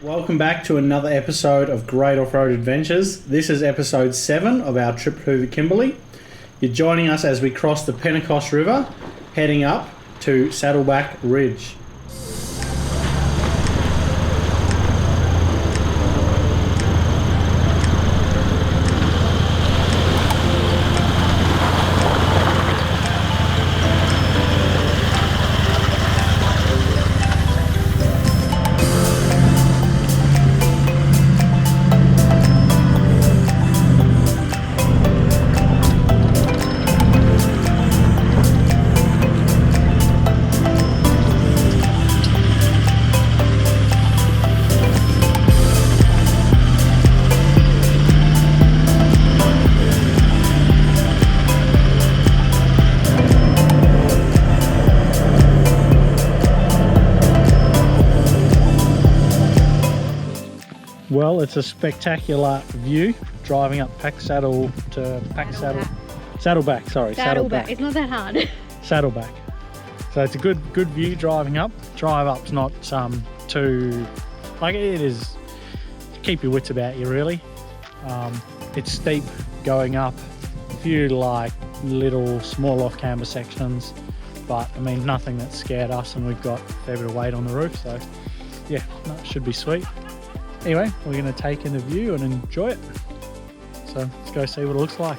Welcome back to another episode of Great Off-Road Adventures. This is episode 7 of our trip through Kimberley. You're joining us as we cross the Pentecost River, heading up to Saddleback Ridge. Well, it's a spectacular view driving up Saddleback. It's not that hard. Saddleback. So it's a good view driving up. Drive up's not too, like, it is, keep your wits about you really. It's steep going up, a few like little small off camber sections, but I mean nothing that scared us, and we've got a fair bit of weight on the roof, so yeah, that should be sweet. Anyway, we're going to take in the view and enjoy it. So let's go see what it looks like.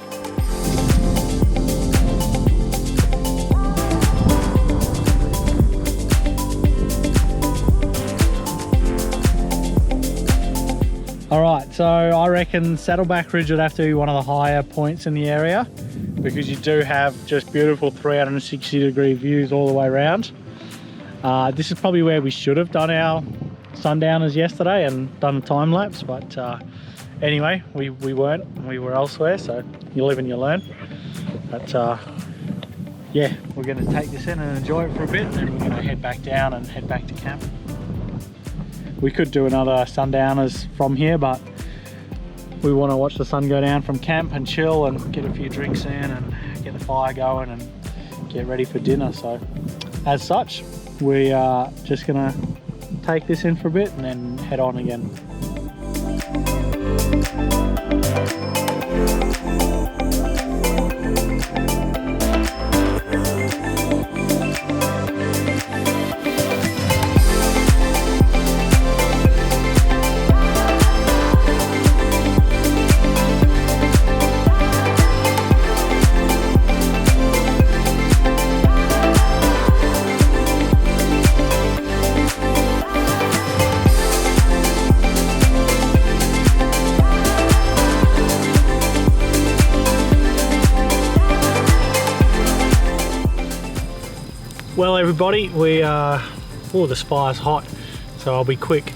Alright, so I reckon Saddleback Ridge would have to be one of the higher points in the area, because you do have just beautiful 360-degree views all the way around. This is probably where we should have done our sundowners yesterday and done a time lapse, but anyway, we weren't. We were elsewhere, so you live and you learn. But yeah, we're going to take this in and enjoy it for a bit, and then we're going to head back down and head back to camp. We could do another sundowners from here, but we want to watch the sun go down from camp and chill and get a few drinks in and get the fire going and get ready for dinner. So as such, we are just going to take this in for a bit and then head on again. Well everybody, this fire's hot, so I'll be quick.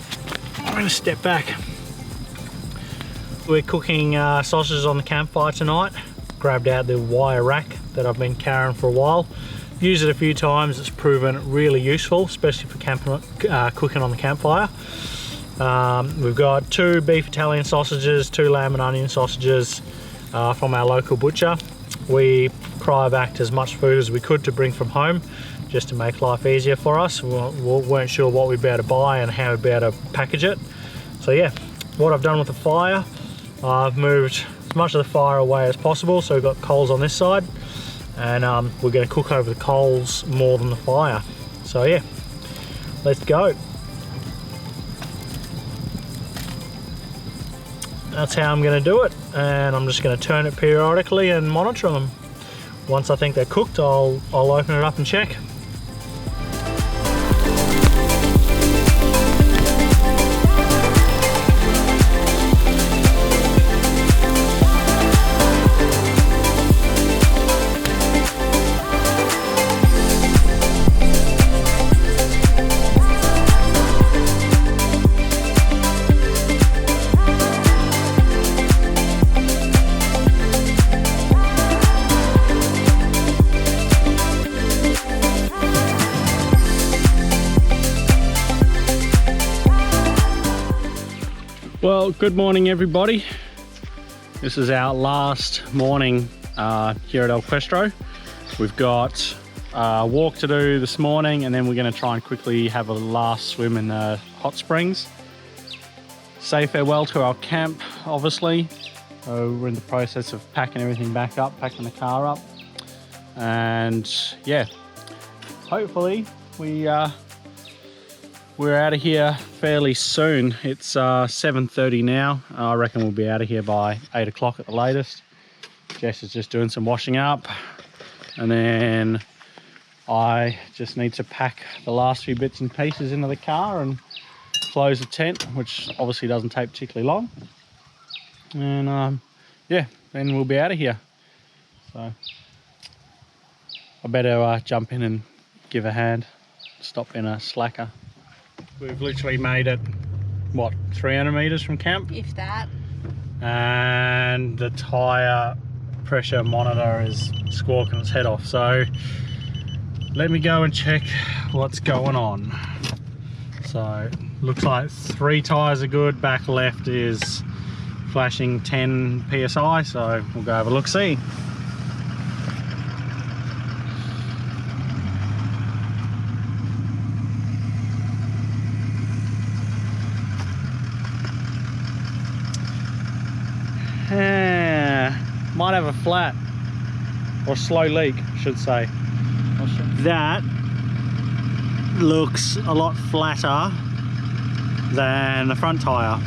I'm going to step back. We're cooking sausages on the campfire tonight. Grabbed out the wire rack that I've been carrying for a while. Used it a few times, it's proven really useful, especially for cooking on the campfire. We've got 2 beef Italian sausages, 2 lamb and onion sausages from our local butcher. We cryovac as much food as we could to bring from home, just to make life easier for us. We weren't sure what we'd be able to buy and how we'd be able to package it. So yeah, what I've done with the fire, I've moved as much of the fire away as possible, so we've got coals on this side, and we're going to cook over the coals more than the fire. So yeah, let's go. That's how I'm going to do it, and I'm just going to turn it periodically and monitor them. Once I think they're cooked, I'll open it up and check. Well, good morning everybody. This is our last morning here at El Questro. We've got a walk to do this morning, and then we're going to try and quickly have a last swim in the hot springs. say farewell to our camp, obviously. So we're in the process of packing everything back up, packing the car up. And yeah, hopefully we're out of here fairly soon. It's 7:30 now. I reckon we'll be out of here by 8 o'clock at the latest. Jess is just doing some washing up, and then I just need to pack the last few bits and pieces into the car and close the tent, which obviously doesn't take particularly long. And yeah, then we'll be out of here. So I better jump in and give a hand, stop being a slacker. We've literally made it, what, 300 meters from camp? If that. And the tyre pressure monitor is squawking its head off. So let me go and check what's going on. So looks like 3 tyres are good, back left is flashing 10 psi, so we'll go have a look see. Might have a flat or slow leak, I should say. That looks a lot flatter than the front tyre.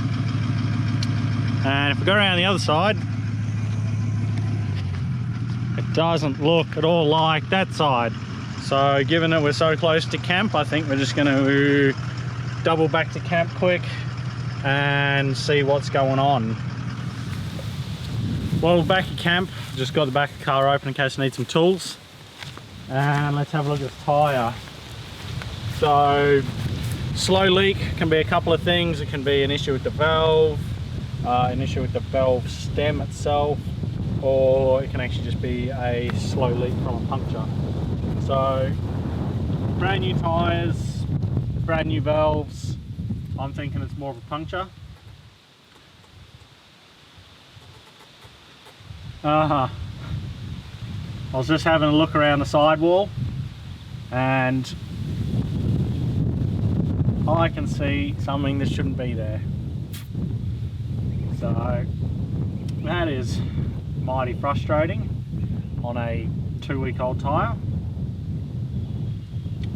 And if we go around the other side, it doesn't look at all like that side. So given that we're so close to camp, I think we're just going to double back to camp quick and see what's going on. Well, back at camp, just got the back of the car open in case I need some tools. And let's have a look at the tyre. So, slow leak can be a couple of things. It can be an issue with the valve, an issue with the valve stem itself, or it can actually just be a slow leak from a puncture. So, brand new tyres, brand new valves. I'm thinking it's more of a puncture. I was just having a look around the sidewall and I can see something that shouldn't be there. So that is mighty frustrating on a 2-week-old tyre,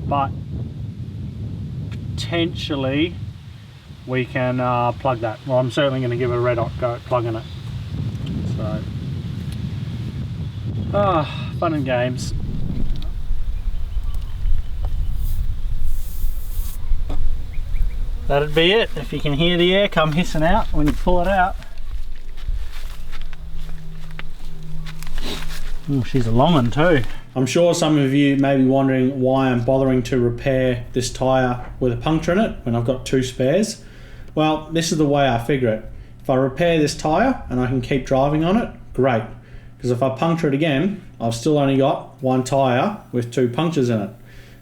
but potentially we can plug that. Well, I'm certainly going to give it a red hot go at plugging it. So fun and games. That'd be it. If you can hear the air come hissing out when you pull it out. Oh, she's a long one too. I'm sure some of you may be wondering why I'm bothering to repair this tyre with a puncture in it when I've got 2 spares. Well, this is the way I figure it. If I repair this tyre and I can keep driving on it, great. Because if I puncture it again, I've still only got 1 tyre with 2 punctures in it.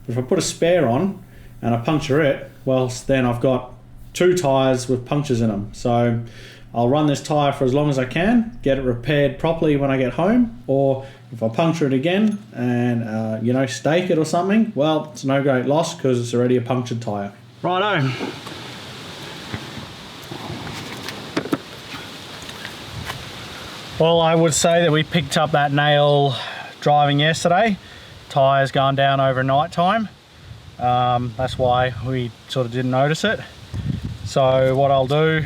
But if I put a spare on and I puncture it, well, then I've got 2 tyres with punctures in them. So I'll run this tyre for as long as I can, get it repaired properly when I get home, or if I puncture it again and you know, stake it or something, well, it's no great loss because it's already a punctured tyre. Righto. Well, I would say that we picked up that nail driving yesterday. Tyre's gone down over night time. That's why we sort of didn't notice it. So what I'll do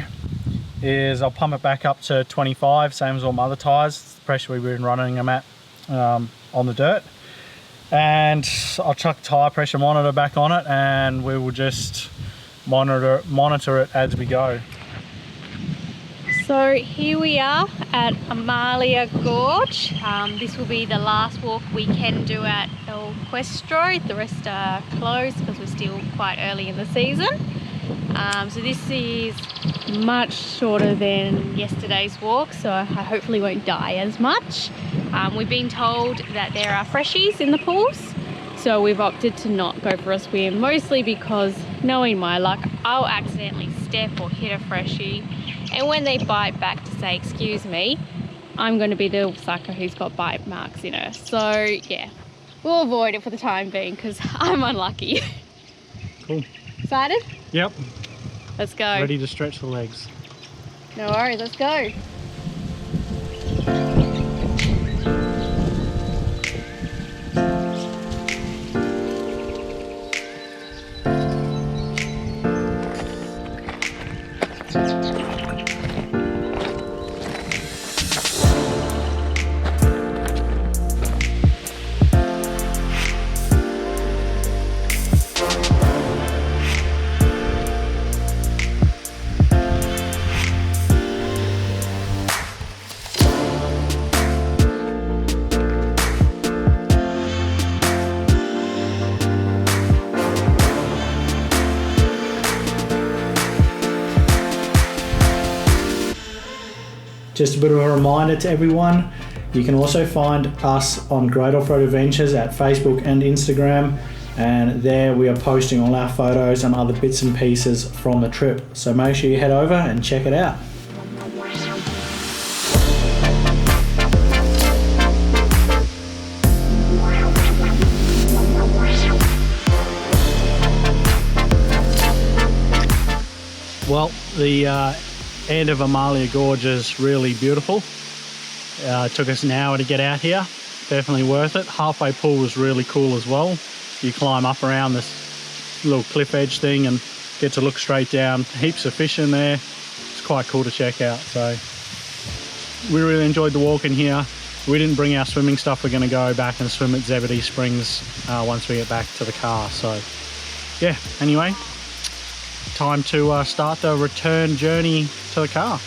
is I'll pump it back up to 25, same as all my other tyres, the pressure we've been running them at on the dirt. And I'll chuck the tyre pressure monitor back on it and we will just monitor it as we go. So here we are at Amalia Gorge. This will be the last walk we can do at El Questro. The rest are closed because we're still quite early in the season. So this is much shorter than yesterday's walk, so I hopefully won't die as much. We've been told that there are freshies in the pools, so we've opted to not go for a swim, mostly because, knowing my luck, I'll accidentally step or hit a freshie, and when they bite back to say excuse me, I'm going to be the sucker who's got bite marks in her. So yeah, we'll avoid it for the time being because I'm unlucky. Cool. Excited? Yep. Let's go. Ready to stretch the legs. No worries, let's go. Just a bit of a reminder to everyone, you can also find us on Great Off-Road Adventures at Facebook and Instagram, and there we are posting all our photos and other bits and pieces from the trip. So make sure you head over and check it out. Well, the end of Amalia Gorge is really beautiful. It took us an hour to get out here. Definitely worth it. Halfway pool was really cool as well. You climb up around this little cliff edge thing and get to look straight down. Heaps of fish in there. It's quite cool to check out. So we really enjoyed the walk in here. We didn't bring our swimming stuff. We're going to go back and swim at Zebedee Springs once we get back to the car. So yeah, anyway, time to start the return journey to the car.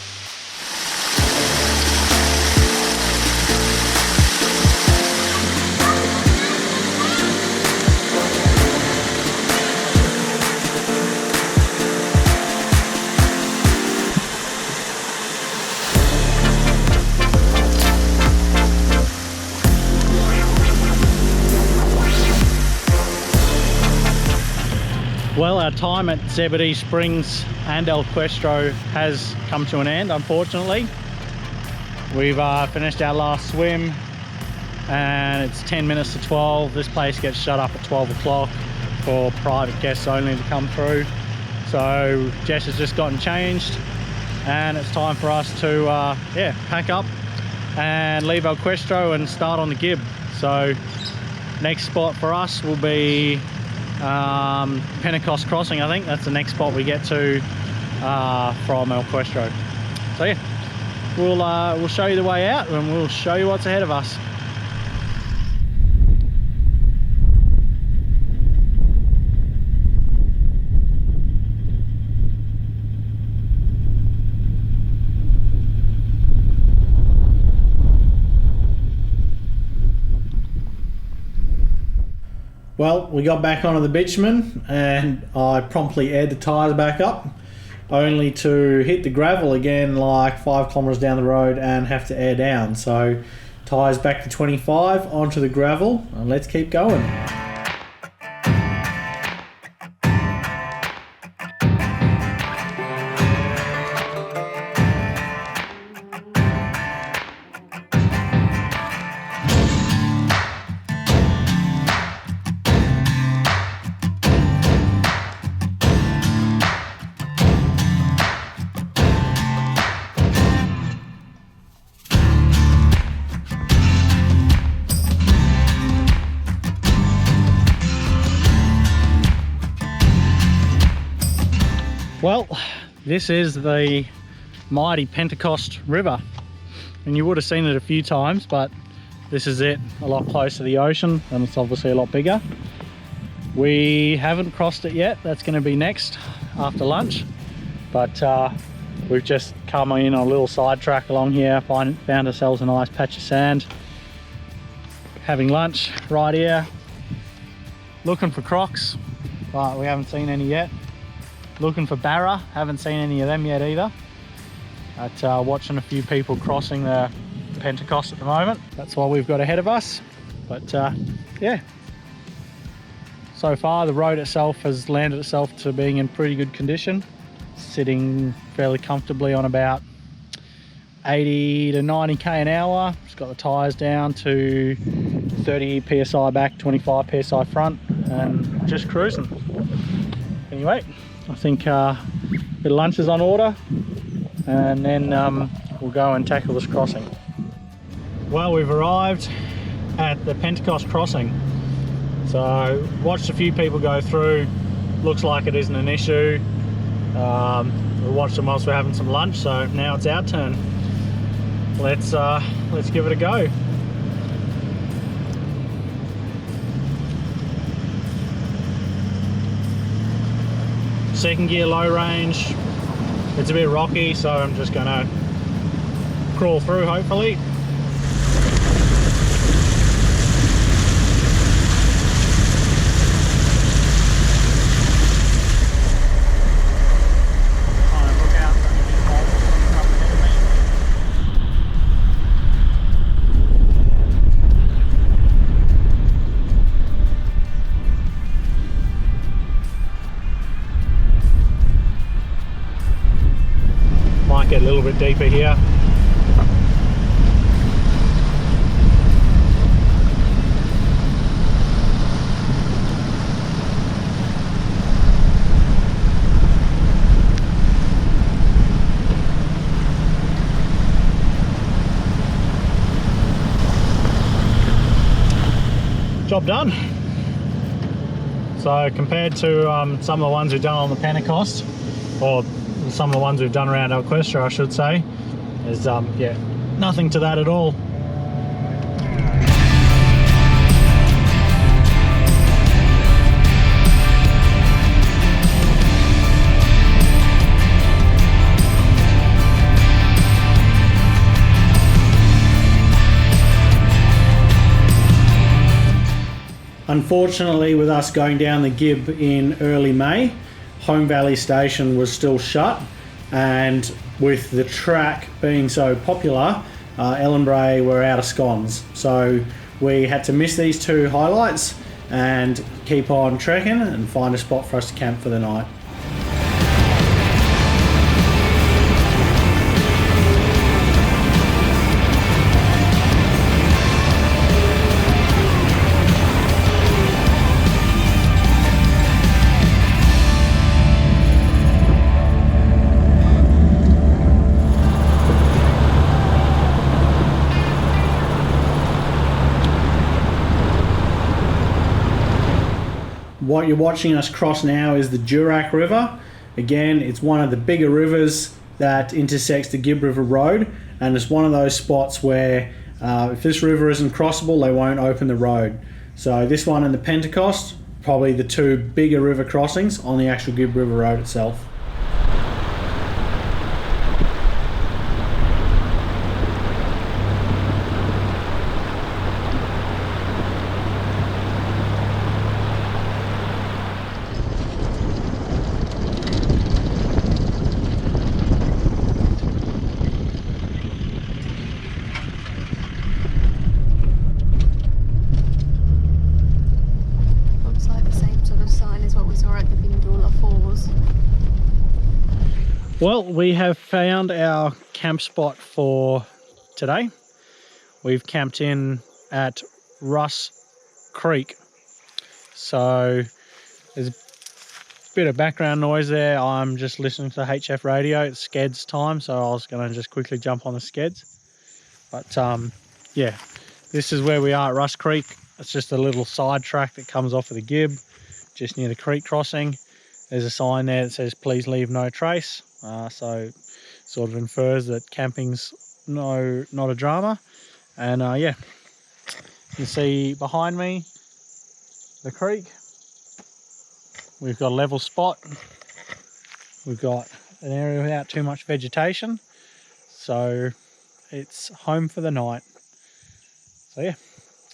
Well, our time at Zebedee Springs and El Questro has come to an end, unfortunately. We've finished our last swim and it's 10 minutes to 12. This place gets shut up at 12 o'clock for private guests only to come through. So Jess has just gotten changed and it's time for us to pack up and leave El Questro and start on the Gibb. So next spot for us will be Pentecost Crossing. I think that's the next spot we get to from El Questro. So yeah, we'll show you the way out and we'll show you what's ahead of us. Well, we got back onto the bitumen and I promptly aired the tyres back up, only to hit the gravel again like 5 kilometres down the road and have to air down. So tyres back to 25, onto the gravel, and let's keep going. Well, this is the mighty Pentecost River, and you would have seen it a few times, but this is it, a lot closer to the ocean, and it's obviously a lot bigger. We haven't crossed it yet. That's going to be next after lunch, but we've just come in on a little side track along here, found ourselves a nice patch of sand, having lunch right here, looking for crocs, but we haven't seen any yet. Looking for barra, haven't seen any of them yet either. But watching a few people crossing the Pentecost at the moment. That's what we've got ahead of us. But yeah, so far the road itself has landed itself to being in pretty good condition, sitting fairly comfortably on about 80 to 90k an hour. Just got the tyres down to 30 psi back, 25 psi front, and just cruising. Anyway, I think a bit of lunch is on order, and then we'll go and tackle this crossing. Well, we've arrived at the Pentecost crossing. So watched a few people go through. Looks like it isn't an issue. We watched them whilst we're having some lunch, so now it's our turn. Let's give it a go. Second gear low range. It's a bit rocky, so I'm just gonna crawl through hopefully. Get a little bit deeper here. Job done. So compared to some of the ones we've done on the Pentecost, or some of the ones we've done around Questro, I should say, is yeah, nothing to that at all. Unfortunately, with us going down the Gibb in early May, Home Valley Station was still shut, and with the track being so popular, Ellenbray were out of scones. So we had to miss these two highlights and keep on trekking and find a spot for us to camp for the night. What you're watching us cross now is the Drysdale River. Again, it's one of the bigger rivers that intersects the Gibb River Rd, and it's one of those spots where if this river isn't crossable, they won't open the road. So this one and the Pentecost, probably the two bigger river crossings on the actual Gibb River Rd itself. Well, we have found our camp spot for today. We've camped in at Russ Creek. So there's a bit of background noise there. I'm just listening to the HF radio. It's Skeds time, so I was going to just quickly jump on the Skeds. But yeah, this is where we are at Russ Creek. It's just a little side track that comes off of the Gibb, just near the creek crossing. There's a sign there that says please leave no trace. So sort of infers that camping's not a drama. And yeah, you can see behind me the creek. We've got a level spot. We've got an area without too much vegetation. So it's home for the night. So yeah,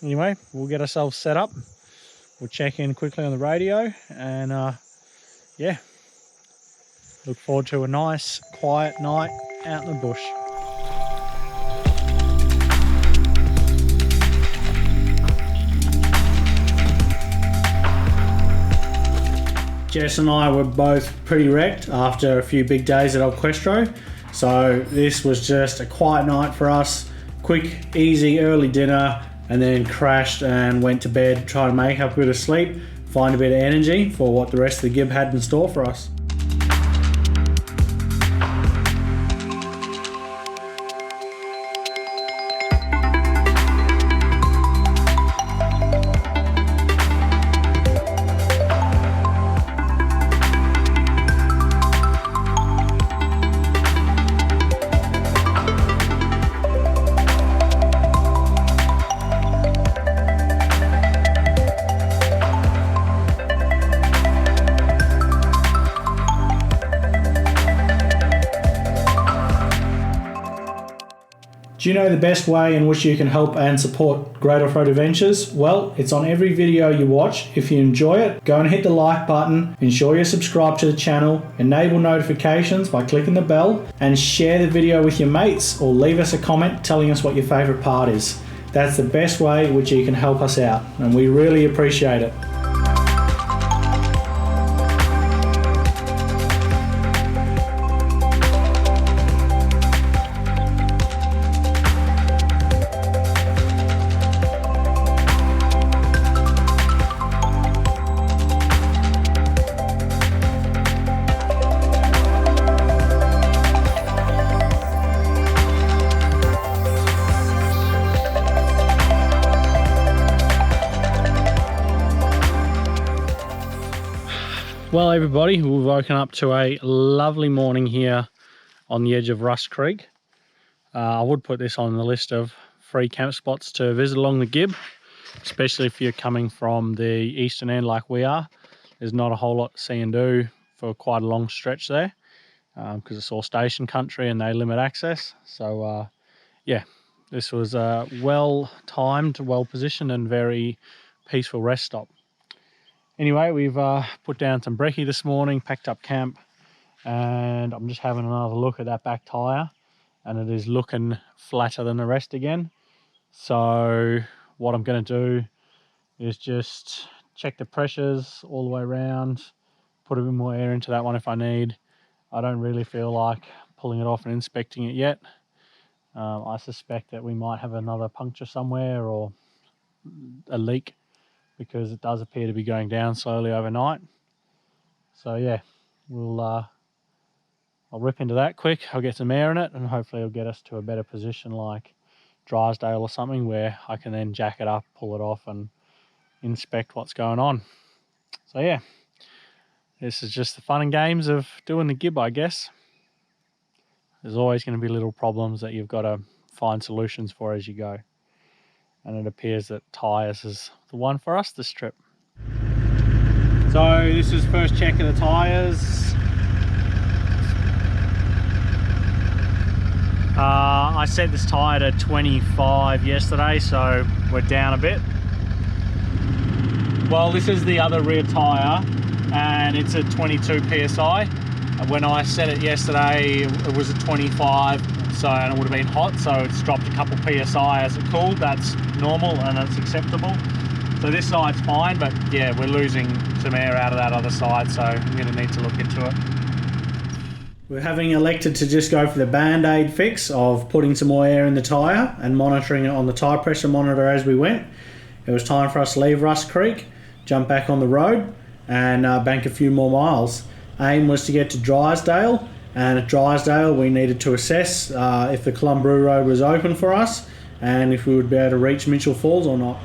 anyway, we'll get ourselves set up. We'll check in quickly on the radio and yeah, look forward to a nice quiet night out in the bush. Jess and I were both pretty wrecked after a few big days at Questro, so this was just a quiet night for us. Quick, easy, early dinner, and then crashed and went to bed, try to make up a bit of sleep, find a bit of energy for what the rest of the Gibb had in store for us. Do you know the best way in which you can help and support Great Off-Road Adventures? Well, it's on every video you watch. If you enjoy it, go and hit the like button, ensure you're subscribed to the channel, enable notifications by clicking the bell, and share the video with your mates or leave us a comment telling us what your favourite part is. That's the best way in which you can help us out, and we really appreciate it. Well everybody, we've woken up to a lovely morning here on the edge of Russ Creek. I would put this on the list of free camp spots to visit along the Gibb, especially if you're coming from the eastern end like we are. There's not a whole lot to see and do for quite a long stretch there because it's all station country and they limit access. So yeah, this was a well timed, well positioned and very peaceful rest stop. Anyway, we've put down some brekkie this morning, packed up camp, and I'm just having another look at that back tyre, and it is looking flatter than the rest again. So what I'm going to do is just check the pressures all the way around, put a bit more air into that one if I need. I don't really feel like pulling it off and inspecting it yet. I suspect that we might have another puncture somewhere or a leak, because it does appear to be going down slowly overnight. So yeah, I'll rip into that quick. I'll get some air in it and hopefully it'll get us to a better position like Drysdale or something where I can then jack it up, pull it off and inspect what's going on. So yeah, this is just the fun and games of doing the Gibb, I guess. There's always going to be little problems that you've got to find solutions for as you go. And it appears that tyres is the one for us this trip. So this is first check of the tyres. I set this tyre to 25 yesterday, so we're down a bit. Well, this is the other rear tyre and it's at 22 PSI. When I set it yesterday, it was at 25. So, and it would have been hot, so it's dropped a couple PSI as it cooled. That's normal and that's acceptable. So this side's fine, but yeah, we're losing some air out of that other side, so I'm going to need to look into it. We're having elected to just go for the band-aid fix of putting some more air in the tyre and monitoring it on the tyre pressure monitor as we went. It was time for us to leave Russ Creek, jump back on the road and bank a few more miles. Aim was to get to Drysdale. And at Drysdale, we needed to assess if the Columbroo Road was open for us and if we would be able to reach Mitchell Falls or not.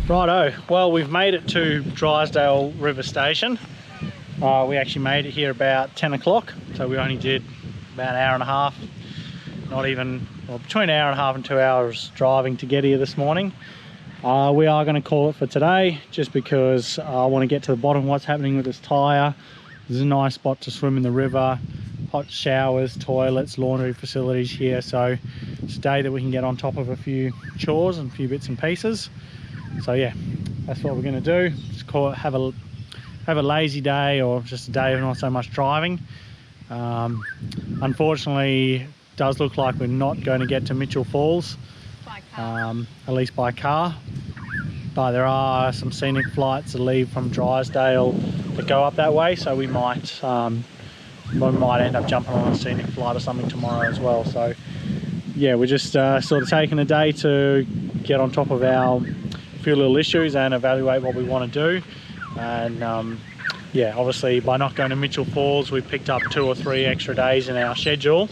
Righto, well, we've made it to Drysdale River Station. We actually made it here about 10 o'clock, so we only did about an hour and a half, not even, well, between an hour and a half and 2 hours driving to get here this morning. We are going to call it for today, just because I want to get to the bottom of what's happening with this tyre. There's a nice spot to swim in the river, hot showers, toilets, laundry facilities here, so it's a day that we can get on top of a few chores and a few bits and pieces. So yeah, that's what we're going to do. Just call it, have a lazy day, or just a day of not so much driving. Unfortunately, it does look like we're not going to get to Mitchell Falls, by car. at least by car. But there are some scenic flights that leave from Drysdale that go up that way, so we might end up jumping on a scenic flight or something tomorrow as well. So yeah, we're just sort of taking a day to get on top of our few little issues and evaluate what we want to do. And yeah, obviously by not going to Mitchell Falls, we've picked up 2 or 3 extra days in our schedule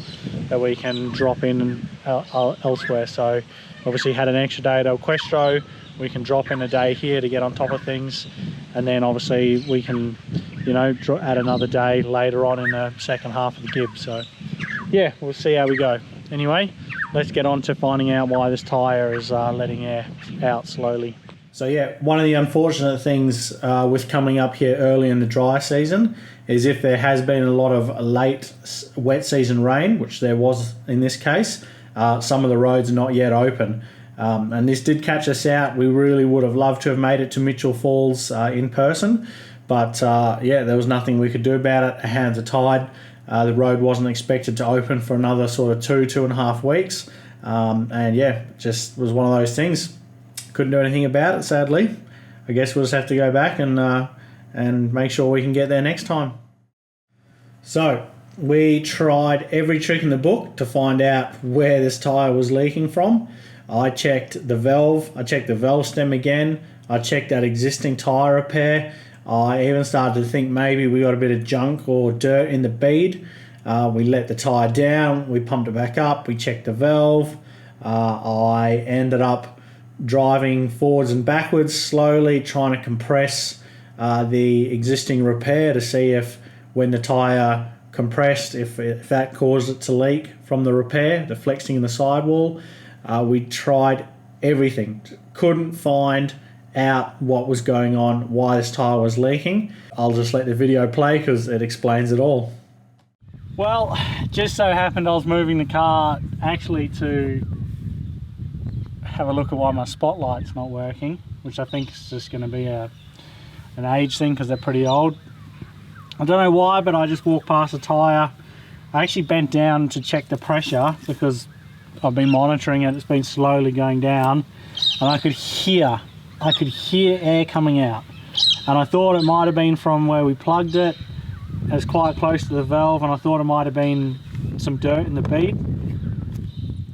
that we can drop in elsewhere. So obviously had an extra day at Questro, we can drop in a day here to get on top of things, and then obviously we can, you know, add another day later on in the second half of the Gibb. So yeah, we'll see how we go. Anyway, let's get on to finding out why this tyre is letting air out slowly. So yeah, one of the unfortunate things with coming up here early in the dry season is if there has been a lot of late wet season rain, which there was in this case, some of the roads are not yet open. And this did catch us out. We really would have loved to have made it to Mitchell Falls in person, but yeah, there was nothing we could do about it. Our hands are tied. The road wasn't expected to open for another sort of 2.5 weeks. And yeah, just was one of those things. Couldn't do anything about it, sadly. I guess we'll just have to go back and make sure we can get there next time. So we tried every trick in the book to find out where this tyre was leaking from. I checked the valve, I checked the valve stem again, I checked that existing tyre repair. I even started to think maybe we got a bit of junk or dirt in the bead. We let the tyre down, we pumped it back up, we checked the valve. I ended up driving forwards and backwards slowly, trying to compress the existing repair to see if when the tyre compressed, if that caused it to leak from the repair, the flexing in the sidewall. We tried everything, couldn't find out what was going on, why this tyre was leaking. I'll just let the video play because it explains it all. Well, just so happened I was moving the car actually to have a look at why my spotlight's not working, which I think is just going to be an age thing because they're pretty old. I don't know why, but I just walked past the tyre. I actually bent down to check the pressure because I've been monitoring it. It's been slowly going down, and I could hear air coming out, and I thought it might have been from where we plugged it. It's quite close to the valve, and I thought it might have been some dirt in the bead.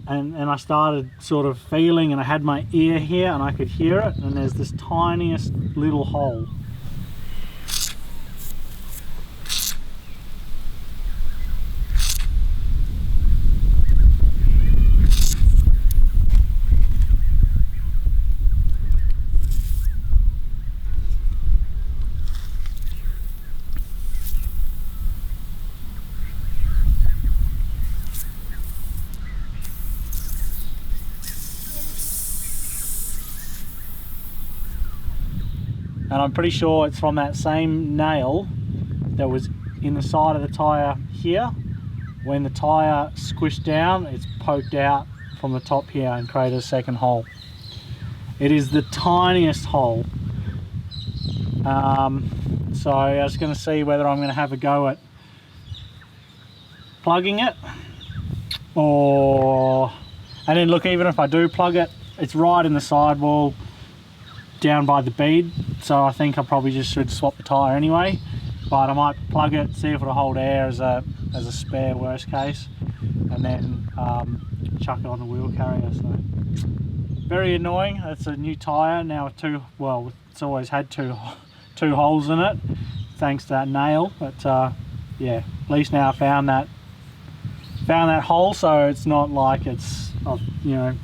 And I started sort of feeling, and I had my ear here and I could hear it, and there's this tiniest little hole. And I'm pretty sure it's from that same nail that was in the side of the tyre here. When the tyre squished down, it's poked out from the top here and created a second hole. It is the tiniest hole. So I was going to see whether I'm going to have a go at plugging it, and then look, even if I do plug it, it's right in the sidewall down by the bead, so I think I probably just should swap the tyre anyway. But I might plug it, see if it'll hold air as a spare worst case, and then chuck it on the wheel carrier. So very annoying. It's a new tyre now with it's always had two holes in it thanks to that nail, but yeah, at least now I found that hole, so it's not like it's, you know,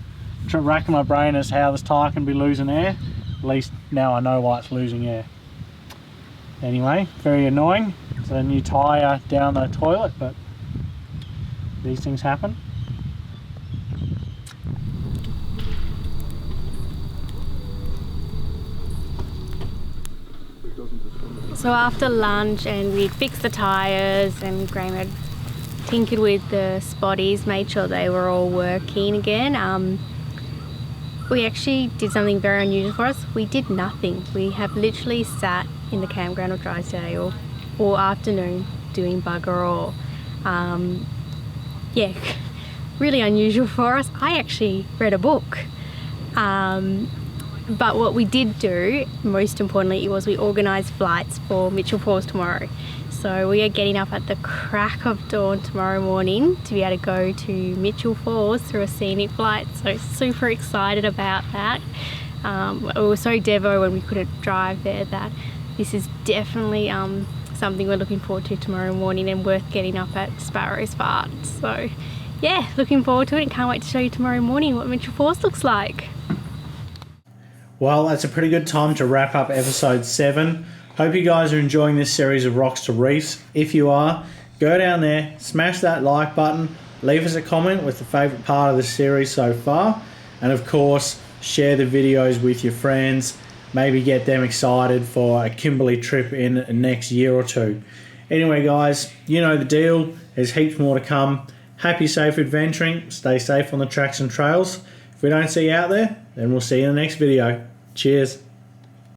racking my brain as how this tyre can be losing air. At least now I know why it's losing air. Anyway, very annoying. It's a new tyre down the toilet, but these things happen. So after lunch, and we fixed the tyres, and Graham had tinkered with the spotties, made sure they were all working again. We actually did something very unusual for us. We did nothing. We have literally sat in the campground of Drysdale all afternoon doing bugger all. Yeah, really unusual for us. I actually read a book. But what we did do, most importantly, was we organised flights for Mitchell Falls tomorrow. So we are getting up at the crack of dawn tomorrow morning to be able to go to Mitchell Falls through a scenic flight. So super excited about that. We were so devo when we couldn't drive there that this is definitely something we're looking forward to tomorrow morning, and worth getting up at Sparrow's Fart. So yeah, looking forward to it, and can't wait to show you tomorrow morning what Mitchell Falls looks like. Well, that's a pretty good time to wrap up episode 7. Hope you guys are enjoying this series of Rocks to Reefs. If you are, go down there, smash that like button, leave us a comment with the favourite part of the series so far, and of course, share the videos with your friends. Maybe get them excited for a Kimberley trip in the next year or two. Anyway, guys, you know the deal. There's heaps more to come. Happy, safe adventuring. Stay safe on the tracks and trails. If we don't see you out there, then we'll see you in the next video. Cheers.